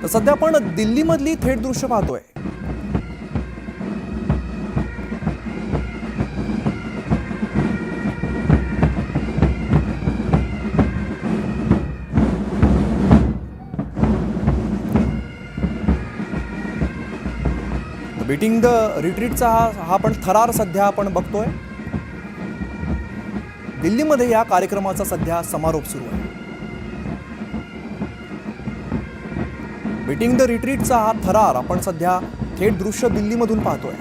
सध्या आपण दिल्लीमधली थेट दृश्य पाहतोय। बीटिंग द रिट्रीटचा हा पण थरार सध्या आपण बघतोय। दिल्लीमध्ये या कार्यक्रमाचा सध्या समारोप सुरू आहे। बीटिंग द रिट्रीटचा हा थरार आपण सध्या थेट दृश्य दिल्लीमधून पाहतोय।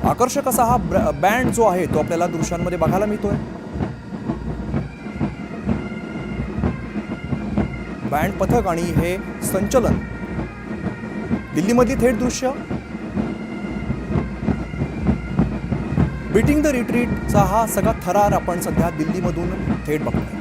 आकर्षक असा हा बँड जो आहे तो आपल्याला दृश्यांमध्ये बघायला मिळतोय। बँड पथक आणि हे संचलन दिल्लीमधली थेट दृश्य। बीटिंग द रिट्रीटचा हा सगळा थरार आपण सध्या दिल्लीमधून थेट बघतोय।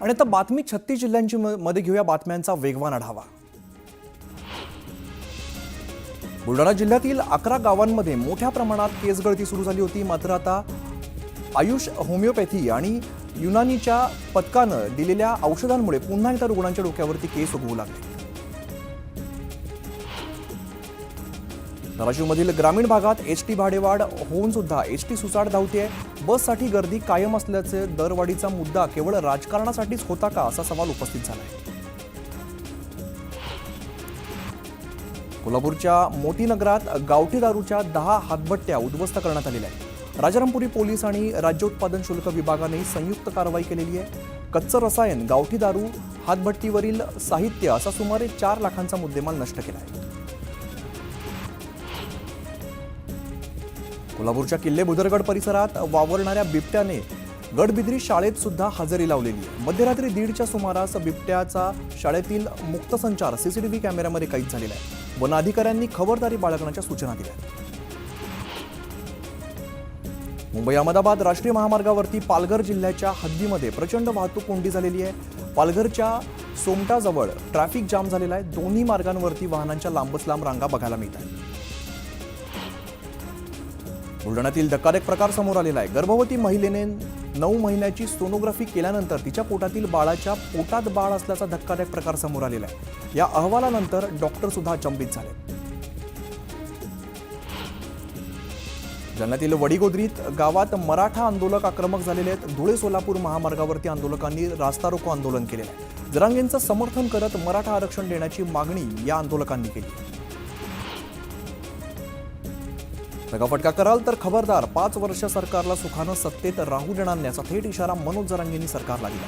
आणि आता बातमी 36 जिल्ह्यांची मध्ये घेऊया बातम्यांचा वेगवान आढावा। बुलढाणा जिल्ह्यातील 11 गावांमध्ये मोठ्या प्रमाणात केस गळती सुरू झाली होती। मात्र आता आयुष होमिओपॅथी आणि युनानीच्या पथकानं दिलेल्या औषधांमुळे पुन्हा एकदा रुग्णांच्या डोक्यावरती केस उगवू लागले। धाराशिवमधील ग्रामीण भागात एसटी भाडेवाढ होऊन सुद्धा एसटी सुसाट धावते। बससाठी गर्दी कायम असल्याचे दरवाढीचा मुद्दा केवळ राजकारणासाठीच होता का असा सवाल उपस्थित झाला आहे। कोल्हापूरच्या मोती नगरात गावठी दारूच्या 10 हातभट्ट्या उद्ध्वस्त करण्यात आलेल्या आहेत। राजारामपुरी पोलीस आणि राज्य उत्पादन शुल्क विभागाने संयुक्त कारवाई केलेली आहे। कच्चं रसायन, गावठी दारू, हातभट्टीवरील साहित्य असा सुमारे 4 लाखांचा मुद्देमाल नष्ट केला आहे। कोल्हापूरच्या किल्ले भुदरगड परिसरात वावरणाऱ्या बिबट्याने गडबिद्री शाळेत सुद्धा हजेरी लावलेली आहे। मध्यरात्री 1:30च्या सुमारास बिबट्याचा शाळेतील मुक्त संचार सीसीटीव्ही कॅमेऱ्यामध्ये कैद झालेला आहे। वन अधिकाऱ्यांनी खबरदारी बाळगण्याच्या सूचना दिल्या। मुंबई अहमदाबाद राष्ट्रीय महामार्गावरती पालघर जिल्ह्याच्या हद्दीमध्ये प्रचंड वाहतूक कोंडी झालेली आहे। पालघरच्या सोमटाजवळ ट्रॅफिक जाम झालेला आहे। दोन्ही मार्गांवरती वाहनांच्या लांबच लांब रांगा बघायला मिळतात। बुलढाण्यातील धक्कादायक प्रकार समोर आलेला आहे। गर्भवती महिलेने 9 महिन्याची सोनोग्राफी केल्यानंतर तिच्या पोटातील बाळाच्या पोटात बाळ असल्याचा धक्कादायक प्रकार समोर आलेला आहे। या अहवालानंतर डॉक्टर सुद्धा अचंबित झाले। जालन्यातील वडीगोद्रीत गावात मराठा आंदोलक आक्रमक झालेले आहेत। धुळे सोलापूर महामार्गावरती आंदोलकांनी रास्ता रोको आंदोलन केलेलं आहे। जरांगेंचं समर्थन करत मराठा आरक्षण देण्याची मागणी या आंदोलकांनी केली। फटका कराल तर खबरदार, 5 वर्ष सरकारला सुखानं सत्तेत राहू देणार नसल्याचा थेट इशारा मनोज जरांगेंनी सरकारला दिला।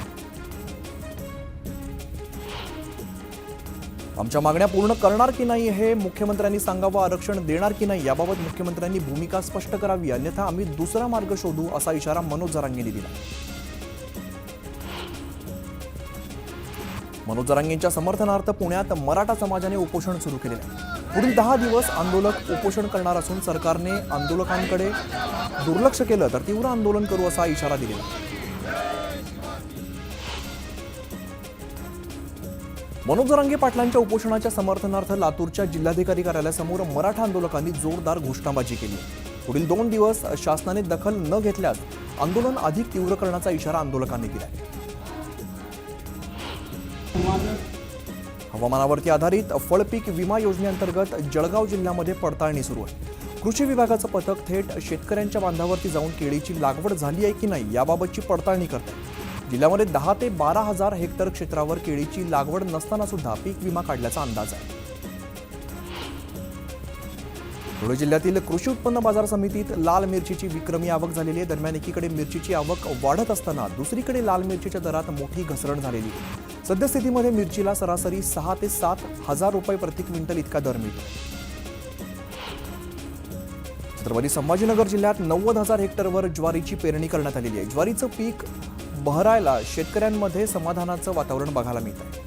आमच्या मागण्या पूर्ण करणार की नाही हे मुख्यमंत्र्यांनी सांगावं, आरक्षण देणार की नाही याबाबत मुख्यमंत्र्यांनी भूमिका स्पष्ट करावी, अन्यथा आम्ही दुसरा मार्ग शोधू असा इशारा मनोज जरांगेंनी दिला। मनोज जरांगेंच्या समर्थनार्थ पुण्यात मराठा समाजाने उपोषण सुरू केले आहे। पुढील 10 दिवस आंदोलक उपोषण करणार असून सरकारने आंदोलकांकडे दुर्लक्ष केलं तर तीव्र आंदोलन करू असा इशारा दिलेला। मनोज जरांगे पाटलांच्या उपोषणाच्या समर्थनार्थ लातूरच्या जिल्हाधिकारी कार्यालयासमोर मराठा आंदोलकांनी जोरदार घोषणाबाजी केली। पुढील 2 दिवस शासनाने दखल न घेतल्यास आंदोलन अधिक तीव्र करण्याचा इशारा आंदोलकांनी दिला। हवामानावरती आधारित फळपीक विमा योजनेअंतर्गत जळगाव जिल्ह्यामध्ये पडताळणी सुरू आहे। कृषी विभागाचं पथक थेट शेतकऱ्यांच्या बांधावरती जाऊन केळीची लागवड झाली आहे की नाही याबाबतची पडताळणी करत आहे। जिल्ह्यामध्ये 10 ते 12 हजार हेक्टर क्षेत्रावर केळीची लागवड नसताना सुद्धा पीक विमा काढल्याचा अंदाज आहे. धुळे जिल्ह्यातील कृषी उत्पन्न बाजार समितीत लाल मिरचीची विक्रमी आवक झालेली आहे. दरम्यान एकीकडे मिरचीची आवक वाढत असताना दुसरीकडे लाल मिरचीच्या दरात मोठी घसरण झालेली आहे. सद्यस्थितीमध्ये मिरचीला सरासरी 6 ते 7 हजार रुपये प्रति क्विंटल इतका दर मिळतो. छत्रपती संभाजीनगर जिल्ह्यात 90,000 हेक्टरवर ज्वारीची पेरणी करण्यात आलेली आहे. ज्वारीचं पीक बहरायला शेतकऱ्यांमध्ये समाधानाचं वातावरण बघायला मिळत आहे.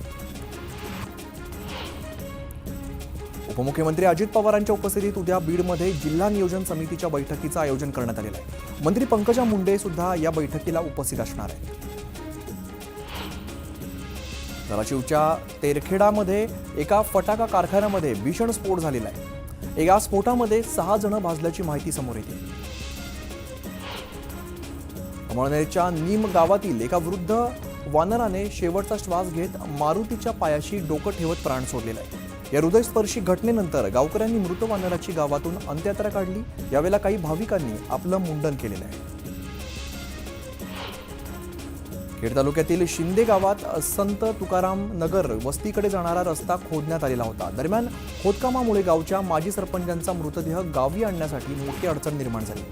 उपमुख्यमंत्री अजित पवारांच्या उपस्थितीत उद्या बीडमध्ये जिल्हा नियोजन समितीच्या बैठकीचं आयोजन करण्यात आलेलं आहे. मंत्री पंकजा मुंडे सुद्धा या बैठकीला उपस्थित असणार आहेत. धाराशिवच्या तेरखेडामध्ये एका फटाका कारखान्यामध्ये भीषण स्फोट झालेला आहे. एका स्फोटामध्ये 6 जण भाजल्याची माहिती समोर येते. अमळनेरच्या नीम गावातील एका वृद्ध वानराने शेवटचा श्वास घेत मारुतीच्या पायाशी डोकं ठेवत प्राण सोडलेला आहे. या हृदयस्पर्शी घटनेनंतर गावकऱ्यांनी मृत वानराची गावातून अंत्ययात्रा काढली. यावेळेला काही भाविकांनी आपलं मुंडन केलेलं आहे. खेड तालुक्यातील शिंदे गावात संत तुकाराम नगर वस्तीकडे जाणारा रस्ता खोदण्यात आलेला होता. दरम्यान खोदकामामुळे गावच्या माजी सरपंचांचा मृतदेह गावी आणण्यासाठी मोठी अडचण निर्माण झाली.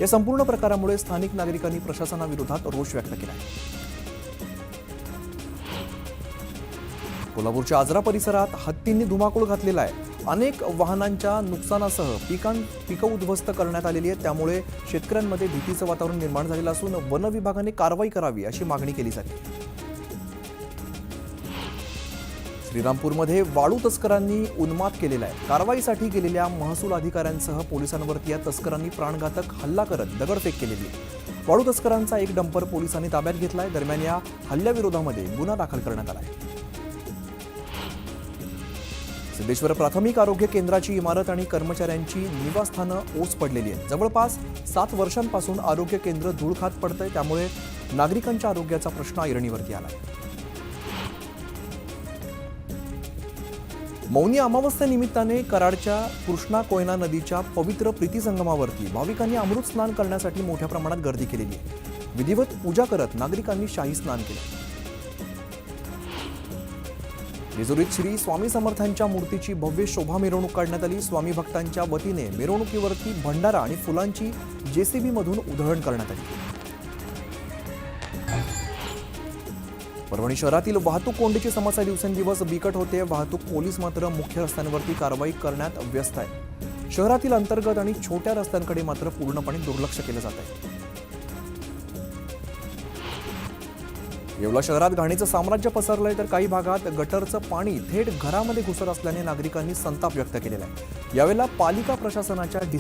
या संपूर्ण प्रकारामुळे स्थानिक नागरिकांनी प्रशासनाविरोधात रोष व्यक्त केला आहे. कोल्हापूरच्या आजरा परिसरात हत्तींनी धुमाकूळ घातलेला आहे. अनेक वाहनांच्या नुकसानासह पिकं उद्ध्वस्त करण्यात आलेली आहेत. त्यामुळे शेतकऱ्यांमध्ये भीतीचं वातावरण निर्माण झालेलं असून वन विभागाने कारवाई करावी अशी मागणी केली जाते. श्रीरामपूरमध्ये वाळू तस्करांनी उन्माद केलेला आहे. कारवाईसाठी गेलेल्या महसूल अधिकाऱ्यांसह पोलिसांवरती या तस्करांनी प्राणघातक हल्ला करत दगडफेक केलेली आहे. वाळू तस्करांचा एक डंपर पोलिसांनी ताब्यात घेतलाय. दरम्यान या हल्ल्याविरोधामध्ये गुन्हा दाखल करण्यात आला आहे. सिद्धेश्वर प्राथमिक आरोग्य केंद्राची इमारत आणि कर्मचाऱ्यांची निवासस्थानं ओस पडलेली आहेत. जवळपास 7 वर्षांपासून आरोग्य केंद्र धूळ खात पडतंय. त्यामुळे नागरिकांच्या आरोग्याचा प्रश्न ऐरणीवरती आलाय. मौनी अमावस्येनिमित्ताने कराडच्या कृष्णा कोयना नदीच्या पवित्र प्रीतिसंगमावरती भाविकांनी अमृत स्नान करण्यासाठी मोठ्या प्रमाणात गर्दी केलेली आहे. विधिवत पूजा करत नागरिकांनी शाही स्नान केलं. जेजुरीत श्री स्वामी समर्थांच्या मूर्तीची भव्य शोभा मिरवणूक काढण्यात आली. स्वामी भक्तांच्या वतीने मिरवणुकीवरती भंडारा आणि फुलांची जेसीबी मधून उधळण करण्यात आली. परभणी शहरातील वाहतूक कोंडीची समस्या दिवसेंदिवस बिकट होते. वाहतूक पोलीस मात्र मुख्य रस्त्यांवरती कारवाई करण्यात व्यस्त आहे. शहरातील अंतर्गत आणि छोट्या रस्त्यांकडे मात्र पूर्णपणे दुर्लक्ष केलं जात आहे. येवला शहरात घाणीचं साम्राज्य पसरलंय तर काही भागात गटरचं पाणी थेट घरामध्ये घुसत असल्याने नागरिकांनी संताप व्यक्त केलेला आहे. यावेळेला पालिका प्रशासनाच्या